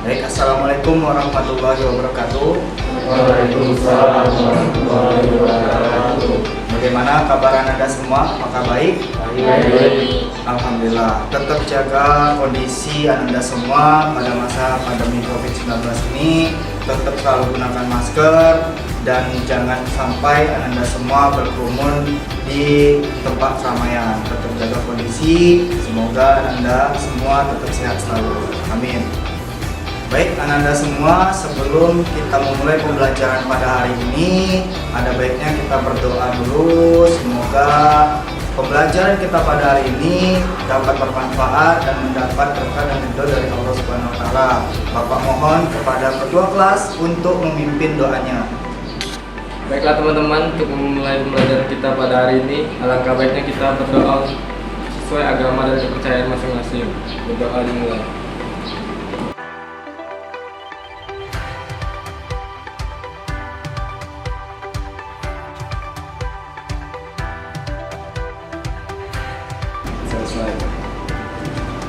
Baik, assalamualaikum warahmatullahi wabarakatuh. Waalaikumsalam warahmatullahi wabarakatuh. Bagaimana kabar Anda semua? Apakah baik? Baik. Alhamdulillah. Tetap jaga kondisi Anda semua pada masa pandemi COVID-19 ini. Tetap selalu gunakan masker dan jangan sampai Anda semua berkerumun di tempat keramaian. Tetap jaga kondisi. Semoga Anda semua tetap sehat selalu. Amin. Baik, Ananda semua, sebelum kita memulai pembelajaran pada hari ini, ada baiknya kita berdoa dulu. Semoga pembelajaran kita pada hari ini dapat bermanfaat dan mendapat berkah dan ridho dari Allah Subhanahu wa taala. Bapak mohon kepada ketua kelas untuk memimpin doanya. Baiklah teman-teman, untuk memulai pembelajaran kita pada hari ini, alangkah baiknya kita berdoa sesuai agama dan kepercayaan masing-masing. Berdoa dimulai.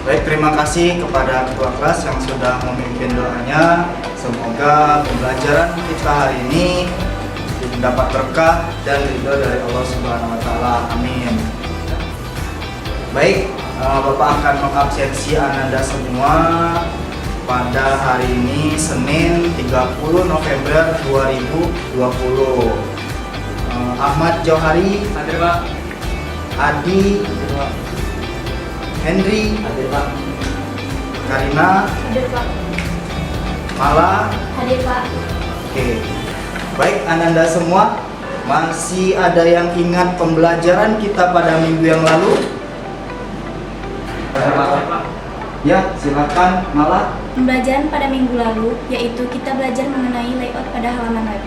Baik, terima kasih kepada ketua kelas yang sudah memimpin doanya. Semoga pembelajaran kita hari ini dapat berkah dan ridho dari Allah Subhanahu wa taala. Amin. Baik, Bapak akan mengabsensi Ananda semua pada hari ini Senin 30 November 2020. Ahmad Johari Hadir Pak. Adi Hadir Pak. Henry Hadir Pak. Karina Hadir Pak. Mala. Hadir Pak. Oke. Baik, Ananda semua, masih ada yang ingat pembelajaran kita pada minggu yang lalu? Ya, silakan Mala. Pembelajaran pada minggu lalu yaitu kita belajar mengenai layout pada halaman web.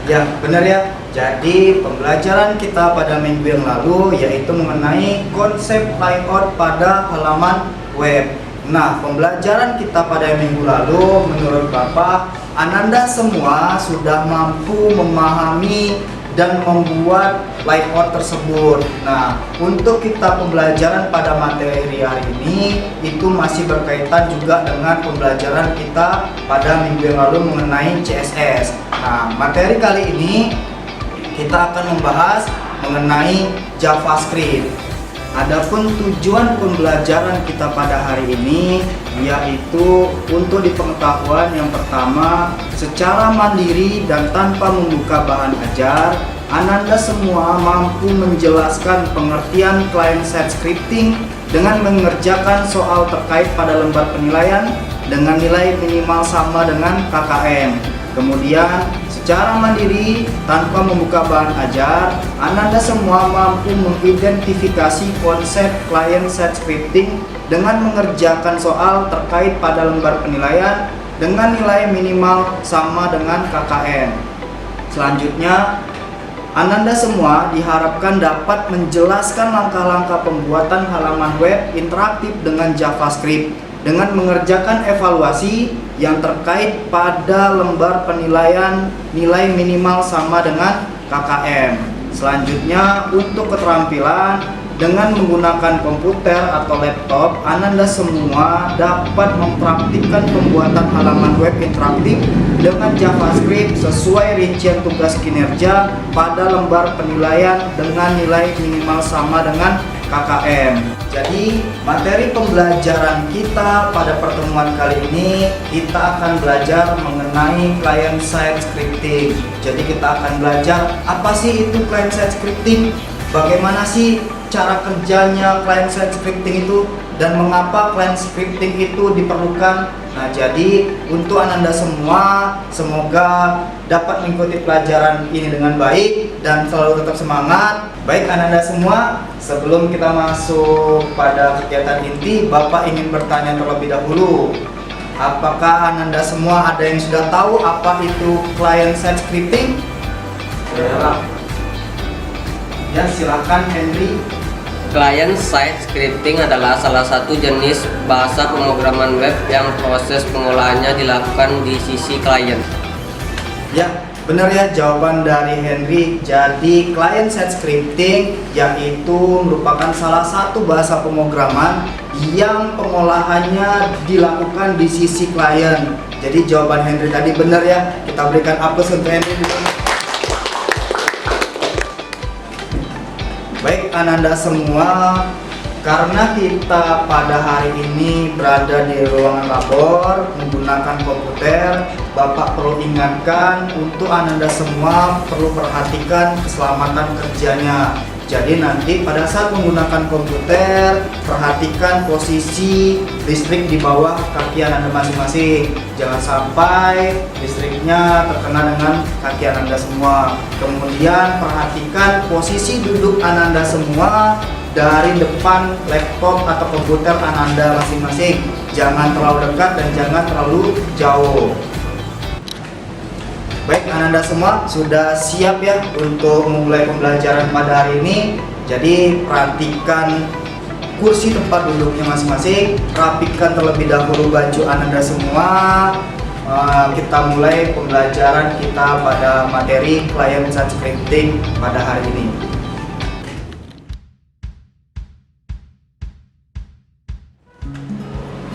Ya, benar ya. Jadi pembelajaran kita pada minggu yang lalu yaitu mengenai konsep layout pada halaman web. Nah, pembelajaran kita pada minggu lalu menurut Bapak, Ananda semua sudah mampu memahami dan membuat layout tersebut. Nah, untuk kita pembelajaran pada materi hari ini itu masih berkaitan juga dengan pembelajaran kita pada minggu yang lalu mengenai CSS. Nah, materi kali ini kita akan membahas mengenai JavaScript. Adapun tujuan pembelajaran kita pada hari ini yaitu untuk di pengetahuan yang pertama, secara mandiri dan tanpa membuka bahan ajar, Ananda semua mampu menjelaskan pengertian client-side scripting dengan mengerjakan soal terkait pada lembar penilaian dengan nilai minimal sama dengan KKM. Kemudian, secara mandiri tanpa membuka bahan ajar, Ananda semua mampu mengidentifikasi konsep client-side scripting dengan mengerjakan soal terkait pada lembar penilaian dengan nilai minimal sama dengan KKM. Selanjutnya, Ananda semua diharapkan dapat menjelaskan langkah-langkah pembuatan halaman web interaktif dengan JavaScript dengan mengerjakan evaluasi yang terkait pada lembar penilaian nilai minimal sama dengan KKM. Selanjutnya, untuk keterampilan dengan menggunakan komputer atau laptop, Ananda semua dapat mempraktikkan pembuatan halaman web interaktif dengan JavaScript sesuai rincian tugas kinerja pada lembar penilaian dengan nilai minimal sama dengan KKM. Jadi, materi pembelajaran kita pada pertemuan kali ini, kita akan belajar mengenai client-side scripting. Jadi, kita akan belajar apa sih itu client-side scripting, bagaimana sih cara kerjanya client-side scripting itu, dan mengapa client scripting itu diperlukan. Nah, jadi untuk Ananda semua, semoga dapat mengikuti pelajaran ini dengan baik dan selalu tetap semangat. Baik Ananda semua, sebelum kita masuk pada kegiatan inti, Bapak ingin bertanya terlebih dahulu. Apakah Ananda semua ada yang sudah tahu apa itu client-side scripting? Ya, silakan Henry. Client-side scripting adalah salah satu jenis bahasa pemrograman web yang proses pengolahannya dilakukan di sisi klien. Ya, benar ya jawaban dari Henry. Jadi client-side scripting yaitu merupakan salah satu bahasa pemrograman yang pengolahannya dilakukan di sisi klien. Jadi jawaban Henry tadi benar ya. Kita berikan aplaus untuk Henry. Baik Ananda semua, karena kita pada hari ini berada di ruangan labor menggunakan komputer, Bapak perlu ingatkan untuk Ananda semua perlu perhatikan keselamatan kerjanya. Jadi nanti pada saat menggunakan komputer, perhatikan posisi listrik di bawah kaki Ananda masing-masing. Jangan sampai listriknya terkena dengan kaki Ananda semua. Kemudian perhatikan posisi duduk Ananda semua dari depan laptop atau komputer Ananda masing-masing. Jangan terlalu dekat dan jangan terlalu jauh. Baik Ananda semua, sudah siap ya untuk memulai pembelajaran pada hari ini. Jadi perhatikan kursi tempat duduknya masing-masing, rapikan terlebih dahulu baju Ananda semua. Kita mulai pembelajaran kita pada materi client-side scripting pada hari ini.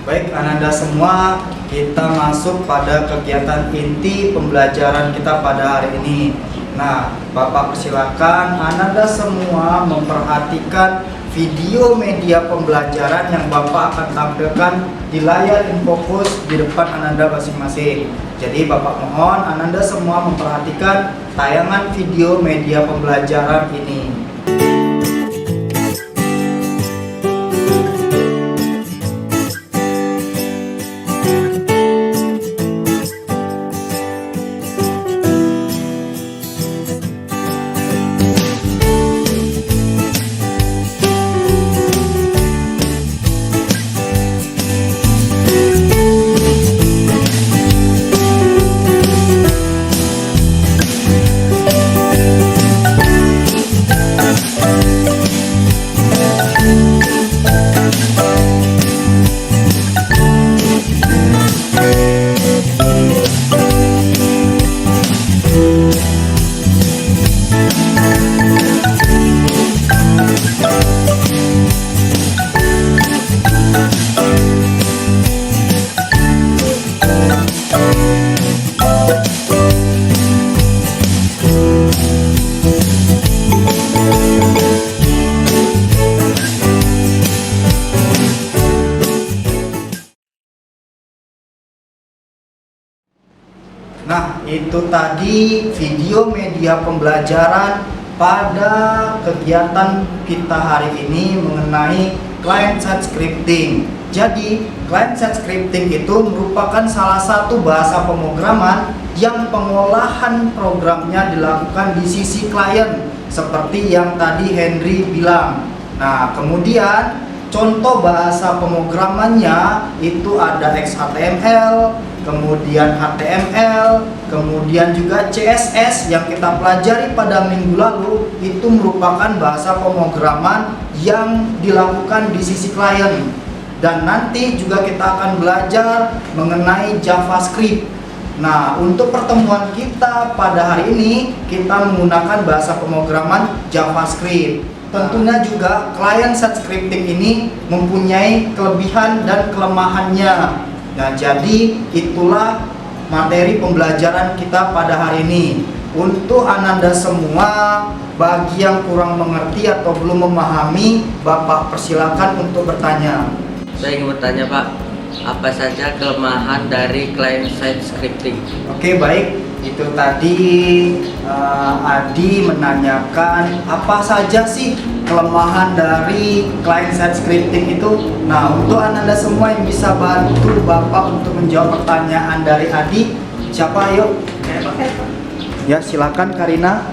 Baik Ananda semua, kita masuk pada kegiatan inti pembelajaran kita pada hari ini. Nah, Bapak persilakan Ananda semua memperhatikan video media pembelajaran yang Bapak akan tampilkan di layar infocus di depan Ananda masing-masing. Jadi Bapak mohon Ananda semua memperhatikan tayangan video media pembelajaran ini. Nah, itu tadi video media pembelajaran pada kegiatan kita hari ini mengenai client-side scripting. Jadi, client-side scripting itu merupakan salah satu bahasa pemrograman yang pengolahan programnya dilakukan di sisi klien, seperti yang tadi Henry bilang. Nah, kemudian contoh bahasa pemrogramannya itu ada XHTML, kemudian HTML, kemudian juga CSS yang kita pelajari pada minggu lalu. Itu merupakan bahasa pemrograman yang dilakukan di sisi klien. Dan nanti juga kita akan belajar mengenai JavaScript. Nah, untuk pertemuan kita pada hari ini kita menggunakan bahasa pemrograman JavaScript. Tentunya juga client-side scripting ini mempunyai kelebihan dan kelemahannya. Nah, jadi itulah materi pembelajaran kita pada hari ini. Untuk Ananda semua, bagi yang kurang mengerti atau belum memahami, Bapak persilakan untuk bertanya. Saya ingin bertanya Pak, apa saja kelemahan dari client-side scripting? Oke, baik. Itu tadi Adi menanyakan apa saja sih kelemahan dari client-side scripting itu. Nah, untuk Ananda semua yang bisa bantu Bapak untuk menjawab pertanyaan dari Adi, siapa? Ayo. Ya, silakan Karina.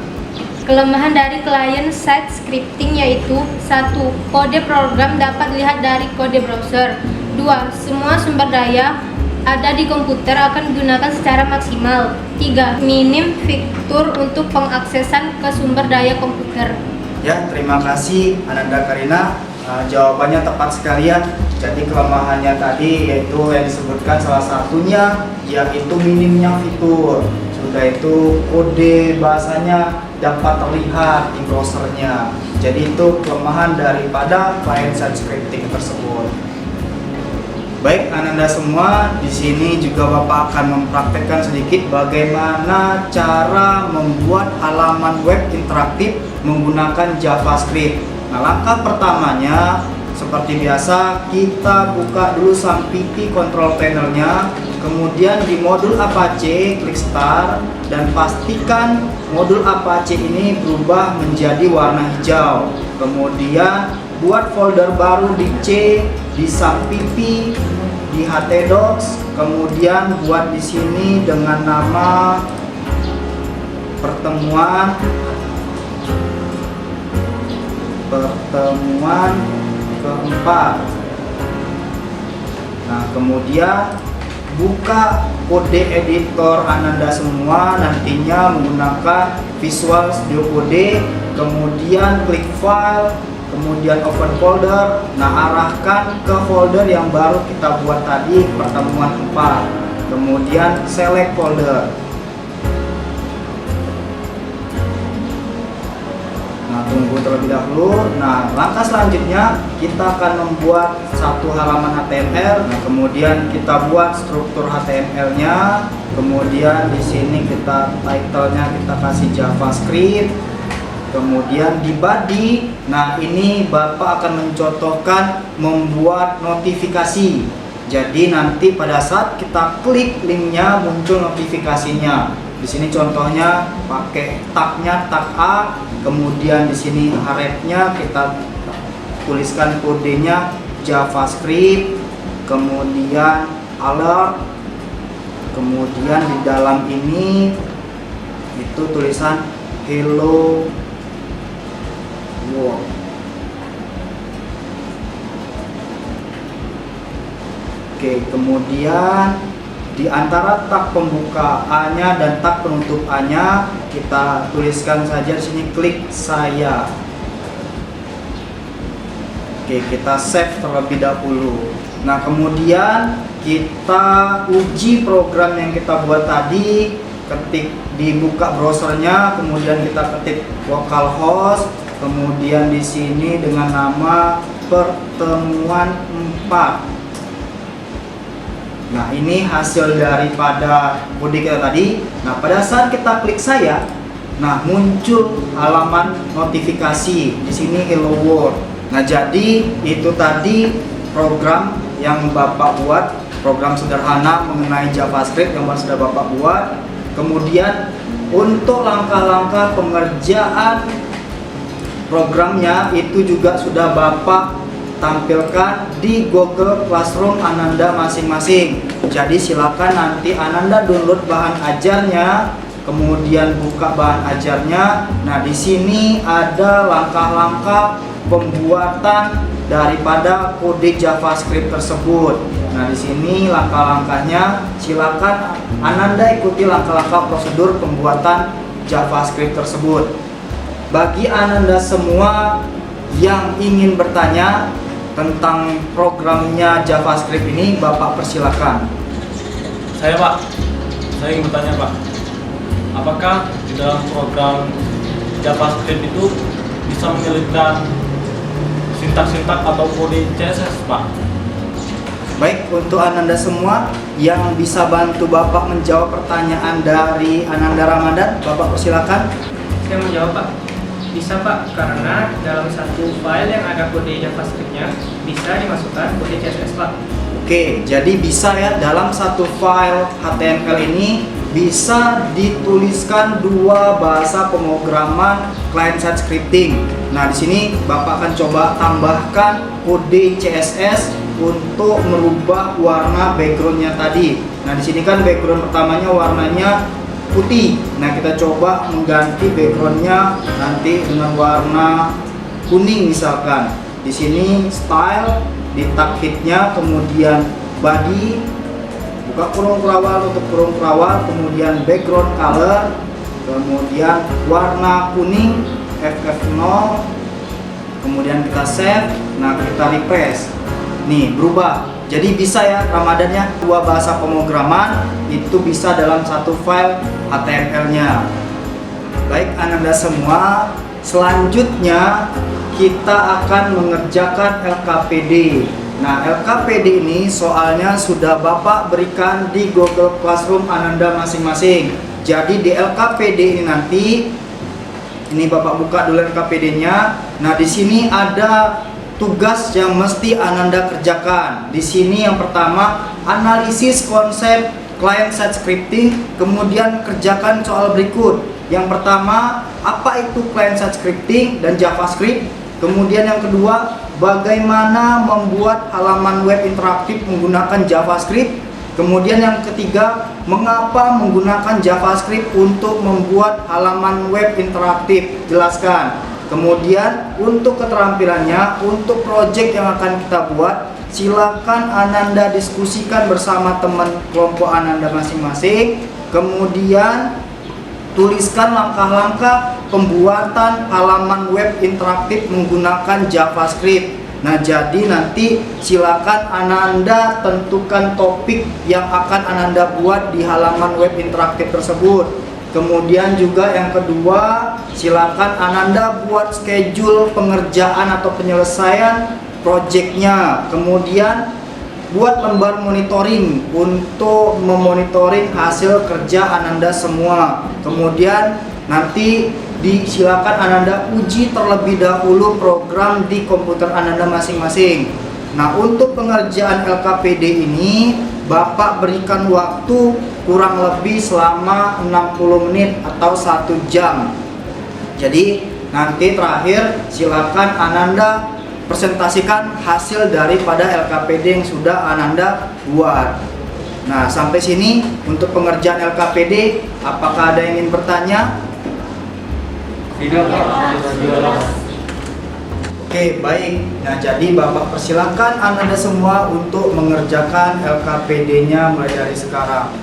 Kelemahan dari client-side scripting yaitu 1. Kode program dapat dilihat dari kode browser. 2. Semua sumber daya ada di komputer akan digunakan secara maksimal. 3. Minim fitur untuk pengaksesan ke sumber daya komputer. Ya, terima kasih Ananda Karina. Jawabannya tepat sekali ya. Jadi kelemahannya tadi yaitu yang disebutkan salah satunya yaitu minimnya fitur. Sudah itu kode bahasanya dapat terlihat di browsernya. Jadi itu kelemahan daripada client-side scripting tersebut. Baik, Ananda semua, di sini juga Bapak akan mempraktekkan sedikit bagaimana cara membuat halaman web interaktif menggunakan JavaScript. Nah, langkah pertamanya seperti biasa kita buka dulu Sampipi control panelnya, kemudian di modul Apache klik start dan pastikan modul Apache ini berubah menjadi warna hijau. Kemudian buat folder baru di C, di Sampipi, di htdocs, kemudian buat di sini dengan nama pertemuan keempat. Nah, kemudian buka kode editor Ananda semua nantinya menggunakan Visual Studio Code, kemudian klik file, kemudian open folder. Nah, arahkan ke folder yang baru kita buat tadi, pertemuan 4, kemudian select folder. Nah, tunggu terlebih dahulu. Nah, langkah selanjutnya kita akan membuat satu halaman HTML. Nah, kemudian kita buat struktur HTML-nya. Kemudian di sini kita title-nya kita kasih JavaScript. Kemudian di body, nah ini Bapak akan mencontohkan membuat notifikasi. Jadi nanti pada saat kita klik linknya muncul notifikasinya. Di sini contohnya pakai tagnya tag A, kemudian di sini href-nya kita tuliskan kodenya JavaScript, kemudian alert, kemudian di dalam ini itu tulisan hello world. Oke, kemudian di antara tag pembuka A-nya dan tag penutup A-nya kita tuliskan saja di sini klik saya. Oke, kita save terlebih dahulu. Nah, kemudian kita uji program yang kita buat tadi. Ketik, dibuka browsernya, kemudian kita ketik localhost, kemudian di sini dengan nama pertemuan 4. Nah, ini hasil daripada kode kita tadi. Nah, pada saat kita klik saya, nah muncul halaman notifikasi di sini hello world. Nah, jadi itu tadi program yang Bapak buat, program sederhana mengenai JavaScript yang sudah Bapak buat. Kemudian untuk langkah-langkah pengerjaan programnya itu juga sudah Bapak tampilkan di Google Classroom Ananda masing-masing. Jadi silakan nanti Ananda download bahan ajarnya, kemudian buka bahan ajarnya. Nah, di sini ada langkah-langkah pembuatan daripada kode JavaScript tersebut. Nah, di sini langkah-langkahnya, silakan Ananda ikuti langkah-langkah prosedur pembuatan JavaScript tersebut. Bagi Ananda semua yang ingin bertanya tentang programnya JavaScript ini, Bapak persilakan. Saya ingin bertanya Pak, apakah di dalam program JavaScript itu bisa menyelipkan sintak-sintak atau kode CSS Pak? Baik, untuk Ananda semua yang bisa bantu Bapak menjawab pertanyaan dari Ananda Ramadan, Bapak persilakan. Saya menjawab Pak, bisa Pak, karena dalam satu file yang ada kode JavaScript-nya bisa dimasukkan kode CSS Pak. Oke, jadi bisa ya, dalam satu file HTML ini bisa dituliskan dua bahasa pemrograman client-side scripting. Nah, di sini Bapak akan coba tambahkan kode CSS untuk merubah warna backgroundnya tadi. Nah, di sini kan background pertamanya warnanya putih. Nah, kita coba mengganti backgroundnya nanti dengan warna kuning misalkan. Di sini style, di tag headnya, kemudian body, buka kurung kerawal untuk kurung kerawal, kemudian background color, kemudian warna kuning FF0, kemudian kita save. Nah, kita refresh. Nih, berubah. Jadi bisa ya Ramadannya, dua bahasa pemrograman itu bisa dalam satu file HTML-nya. Baik Ananda semua, selanjutnya kita akan mengerjakan LKPD. Nah, LKPD ini soalnya sudah Bapak berikan di Google Classroom Ananda masing-masing. Jadi di LKPD ini nanti, ini Bapak buka dulu LKPD-nya. Nah, di sini ada tugas yang mesti Ananda kerjakan. Di sini yang pertama, analisis konsep client-side scripting, kemudian kerjakan soal berikut. Yang pertama, apa itu client-side scripting dan JavaScript? Kemudian yang kedua, bagaimana membuat halaman web interaktif menggunakan JavaScript? Kemudian yang ketiga, mengapa menggunakan JavaScript untuk membuat halaman web interaktif? Jelaskan. Kemudian untuk keterampilannya, untuk project yang akan kita buat, silakan Ananda diskusikan bersama teman kelompok Ananda masing-masing. Kemudian tuliskan langkah-langkah pembuatan halaman web interaktif menggunakan JavaScript. Nah, jadi nanti silakan Ananda tentukan topik yang akan Ananda buat di halaman web interaktif tersebut. Kemudian juga yang kedua, silakan Ananda buat schedule pengerjaan atau penyelesaian projectnya. Kemudian buat lembar monitoring untuk memonitoring hasil kerja Ananda semua. Kemudian nanti silakan Ananda uji terlebih dahulu program di komputer Ananda masing-masing. Nah, untuk pengerjaan LKPD ini Bapak berikan waktu kurang lebih selama 60 menit atau 1 jam. Jadi nanti terakhir silakan Ananda presentasikan hasil daripada LKPD yang sudah Ananda buat. Nah, sampai sini untuk pengerjaan LKPD. Apakah ada yang ingin bertanya? Tidak Pak. Oke, baik. Nah, jadi Bapak persilakan Ananda semua untuk mengerjakan LKPD-nya mulai dari sekarang.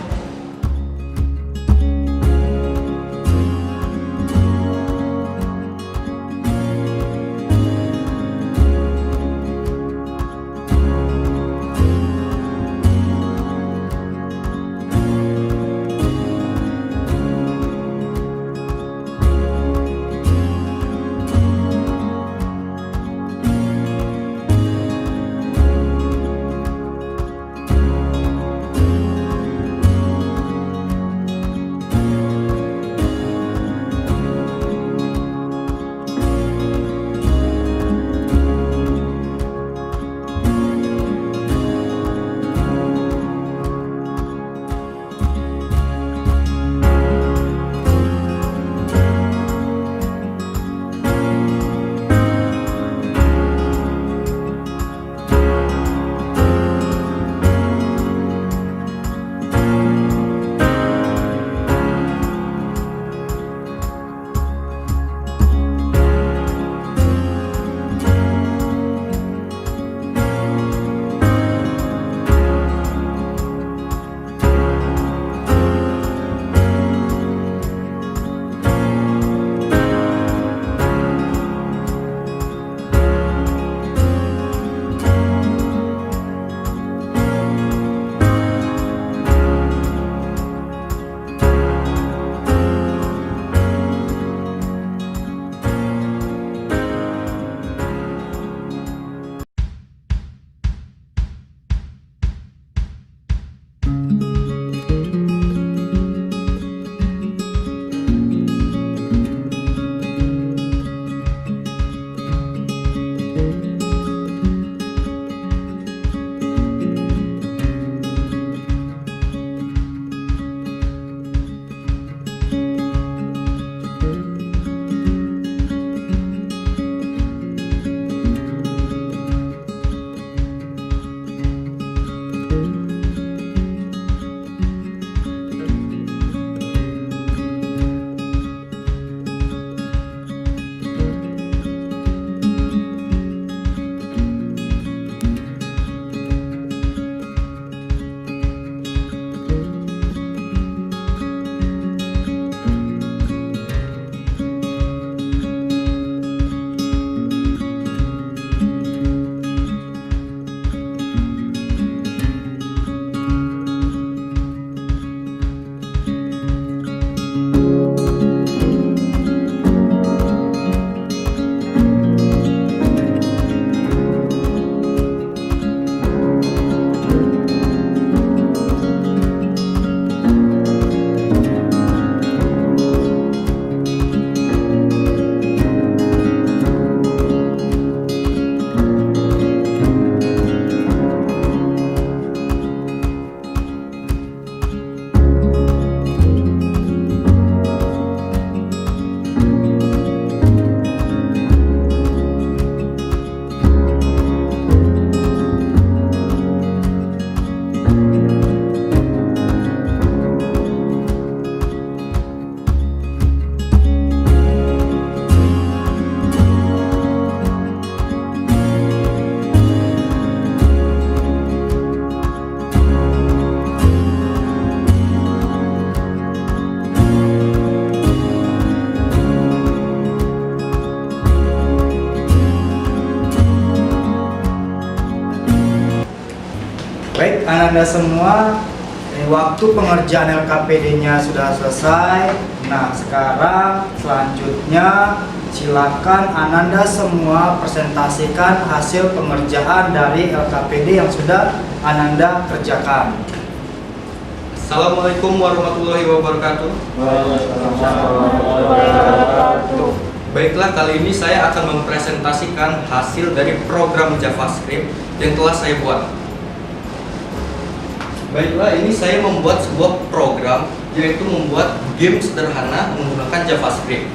Baik, Ananda semua, waktu pengerjaan LKPD-nya sudah selesai. Nah, sekarang selanjutnya silakan Ananda semua presentasikan hasil pengerjaan dari LKPD yang sudah Ananda kerjakan. Assalamualaikum warahmatullahi wabarakatuh. Baiklah, kali ini saya akan mempresentasikan hasil dari program JavaScript yang telah saya buat. Baiklah, ini saya membuat sebuah program, yaitu membuat game sederhana menggunakan JavaScript.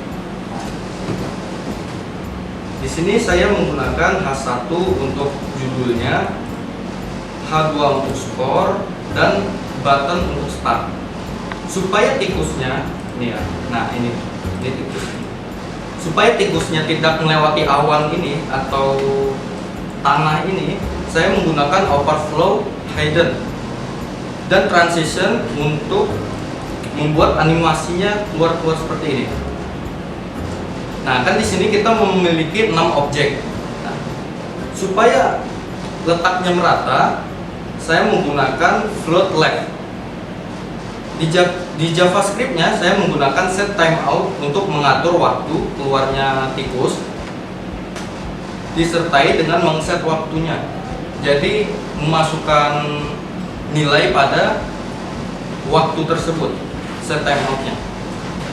Di sini saya menggunakan H1 untuk judulnya, H2 untuk skor, dan button untuk start. Supaya tikusnya, ini ya, nah ini tikus. Supaya tikusnya tidak melewati awan ini atau tanah ini, saya menggunakan overflow hidden dan transition untuk membuat animasinya keluar seperti ini. Nah, kan di sini kita memiliki 6 objek. Nah, supaya letaknya merata, saya menggunakan float left. Di JavaScript-nya saya menggunakan set timeout untuk mengatur waktu keluarnya tikus, disertai dengan mengset waktunya. Jadi memasukkan nilai pada waktu tersebut, set timeout-nya.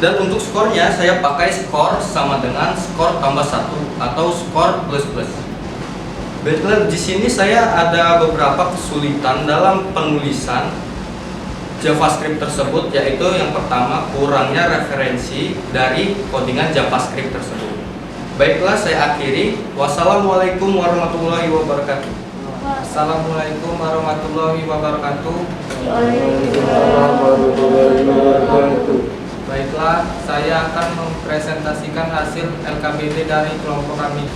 Dan untuk skornya saya pakai skor sama dengan skor tambah 1 atau skor plus plus. Baiklah, di sini saya ada beberapa kesulitan dalam penulisan JavaScript tersebut, yaitu yang pertama kurangnya referensi dari codingan JavaScript tersebut. Baiklah, saya akhiri. Wassalamualaikum warahmatullahi wabarakatuh. Assalamualaikum warahmatullahi wabarakatuh. Baiklah, saya akan mempresentasikan hasil LKPD dari kelompok kami.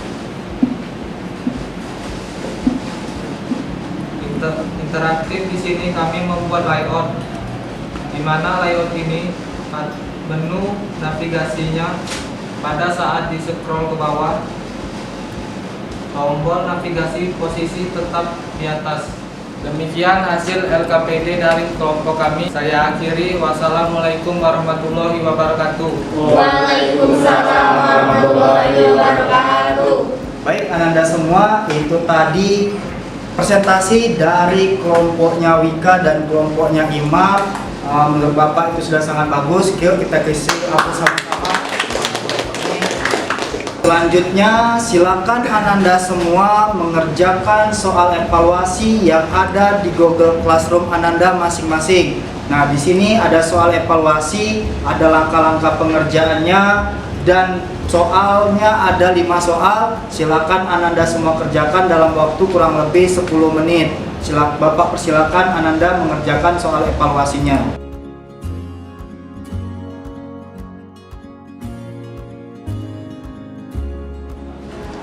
Interaktif di sini kami membuat layout, di mana layout ini menu navigasinya pada saat di scroll ke bawah, tombol navigasi posisi tetap di atas. Demikian hasil LKPD dari kelompok kami. Saya akhiri. Wassalamualaikum warahmatullahi wabarakatuh. Waalaikumsalam warahmatullahi wabarakatuh. Baik, Ananda semua, itu tadi presentasi dari kelompoknya Wika dan kelompoknya Imam. Menurut Bapak itu sudah sangat bagus. Yuk kita kasih aplaus sama-sama. Selanjutnya silakan Ananda semua mengerjakan soal evaluasi yang ada di Google Classroom Ananda masing-masing. Nah, di sini ada soal evaluasi, ada langkah-langkah pengerjaannya, dan soalnya ada 5 soal. Silakan Ananda semua kerjakan dalam waktu kurang lebih 10 menit. Bapak persilakan Ananda mengerjakan soal evaluasinya.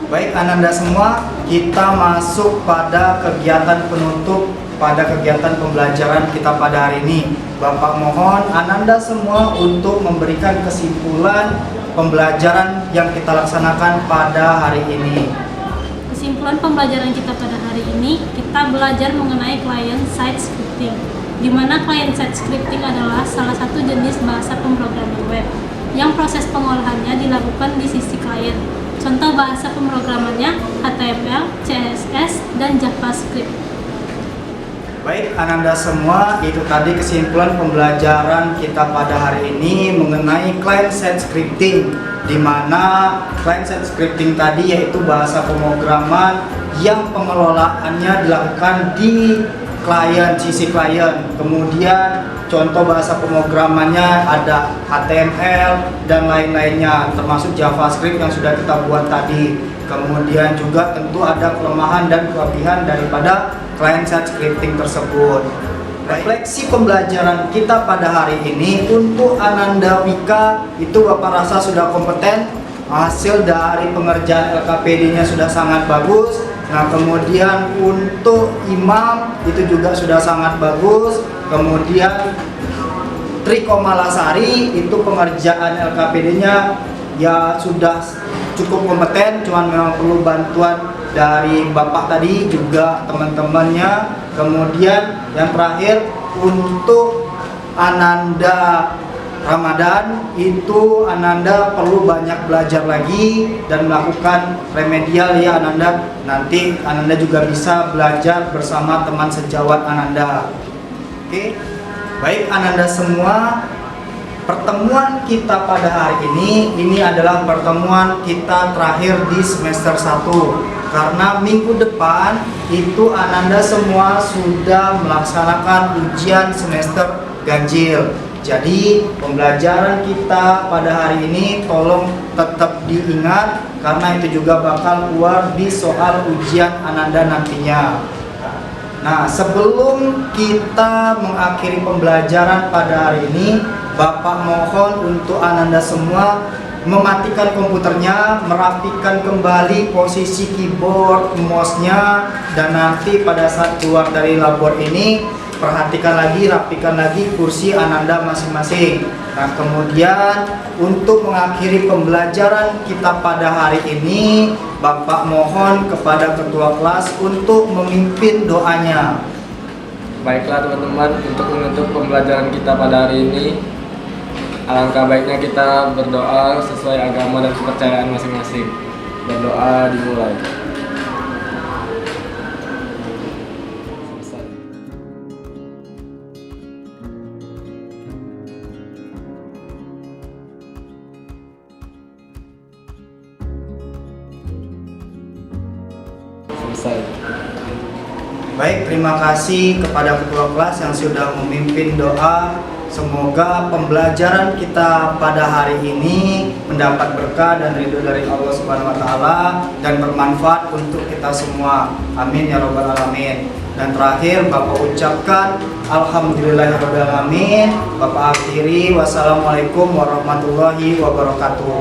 Baik Ananda semua, kita masuk pada kegiatan penutup pada kegiatan pembelajaran kita pada hari ini. Bapak mohon Ananda semua untuk memberikan kesimpulan pembelajaran yang kita laksanakan pada hari ini. Kesimpulan pembelajaran kita pada hari ini, kita belajar mengenai client-side scripting, di mana client-side scripting adalah salah satu jenis bahasa pemrograman web yang proses pengolahannya dilakukan di sisi klien. Contoh bahasa pemrogramannya HTML, CSS, dan JavaScript. Baik Ananda semua, itu tadi kesimpulan pembelajaran kita pada hari ini mengenai client-side scripting, di mana client-side scripting tadi yaitu bahasa pemrograman yang pengelolaannya dilakukan di sisi klien. Kemudian contoh bahasa pemrogramannya ada HTML dan lain-lainnya, termasuk JavaScript yang sudah kita buat tadi. Kemudian juga tentu ada kelemahan dan kelebihan daripada client-side scripting tersebut. Refleksi pembelajaran kita pada hari ini untuk Ananda Wika itu Bapak rasa sudah kompeten. Hasil dari pengerjaan LKPD-nya sudah sangat bagus. Nah, kemudian untuk Imam itu juga sudah sangat bagus. Kemudian Triko Malasari itu pengerjaan LKPD-nya ya sudah cukup kompeten, cuman memang perlu bantuan dari Bapak tadi juga teman-temannya. Kemudian yang terakhir untuk Ananda Ramadan itu Ananda perlu banyak belajar lagi dan melakukan remedial ya Ananda. Nanti Ananda juga bisa belajar bersama teman sejawat Ananda. Oke. Baik Ananda semua, pertemuan kita pada hari ini adalah pertemuan kita terakhir di semester 1. Karena minggu depan itu Ananda semua sudah melaksanakan ujian semester ganjil. Jadi pembelajaran kita pada hari ini tolong tetap diingat karena itu juga bakal keluar di soal ujian Ananda nantinya. Nah, sebelum kita mengakhiri pembelajaran pada hari ini, Bapak mohon untuk Ananda semua mematikan komputernya, merapikan kembali posisi keyboard, mouse-nya, dan nanti pada saat keluar dari labor ini perhatikan lagi, rapikan lagi kursi Ananda masing-masing. Nah, kemudian untuk mengakhiri pembelajaran kita pada hari ini, Bapak mohon kepada ketua kelas untuk memimpin doanya. Baiklah teman-teman, untuk menutup pembelajaran kita pada hari ini, alangkah baiknya kita berdoa sesuai agama dan kepercayaan masing-masing. Berdoa dimulai. Baik, terima kasih kepada ketua kelas yang sudah memimpin doa. Semoga pembelajaran kita pada hari ini mendapat berkah dan ridho dari Allah Subhanahu wa taala dan bermanfaat untuk kita semua. Amin ya rabbal alamin. Dan terakhir Bapak ucapkan alhamdulillahirabbil alamin. Bapak akhiri wassalamualaikum warahmatullahi wabarakatuh.